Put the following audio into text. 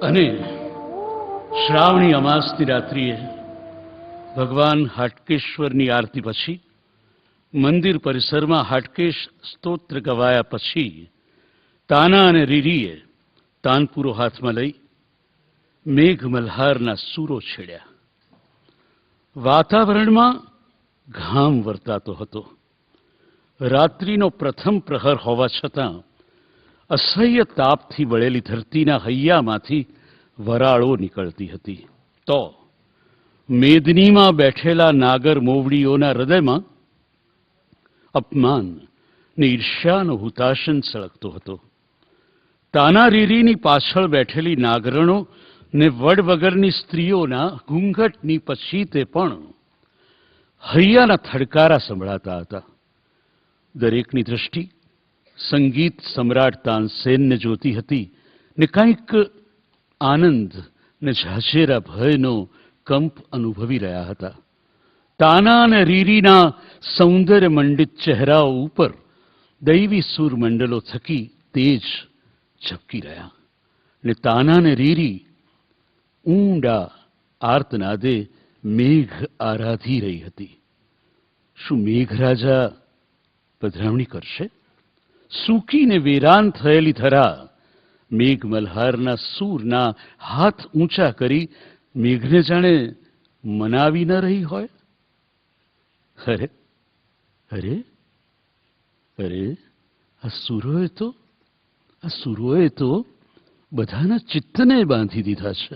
અને શ્રાવણી અમાસની રાત્રિએ ભગવાન હાટકેશ્વરની આરતી પછી મંદિર પરિસરમાં હાટકેશ સ્તોત્ર ગવાયા પછી તાના અને રીરીએ તાનપુરો હાથમાં લઈ મેઘ મલ્હારના સૂરો છેડ્યા. વાતાવરણમાં ઘામ વર્તાતો હતો. રાત્રિનો પ્રથમ પ્રહર હોવા છતાં અસહ્ય તાપથી વળેલી ધરતીના હૈયામાંથી વરાળો નીકળતી હતી. તો મેદનીમાં બેઠેલા નાગર મોવડીઓના હૃદયમાં અપમાન ને ઈર્ષ્યાનો હુતાશન સળગતો હતો. તાના રીરીની પાછળ બેઠેલી નાગરણો ને વડ વગરની સ્ત્રીઓના ઘૂંઘટની પછીતે પણ હૈયાના થડકારા સંભળાતા હતા. દરેકની દ્રષ્ટિ સંગીત સમ્રાટ તાનસેનને જોતી હતી ને કંઈક આનંદ ને ઝાઝેરા ભયનો કંપ અનુભવી રહ્યા હતા. તાના અને રીરીના સૌંદર્ય મંડિત ચહેરાઓ ઉપર દૈવી સૂરમંડલો થકી તેજ ઝબકી રહ્યા ને તાના ને રીરી ઊંડા આર્તનાદે મેઘ આરાધી રહી હતી. શું મેઘરાજા પધરામણી કરશે? સૂકીને વેરાન થયેલી ધરા મેઘ મલ્હારના સૂરના હાથ ઊંચા કરી મેઘને જાણે મનાવી ન રહી હોય. અરે અરે અરે આ સૂરોએ તો બધાના ચિત્તને બાંધી દીધા છે.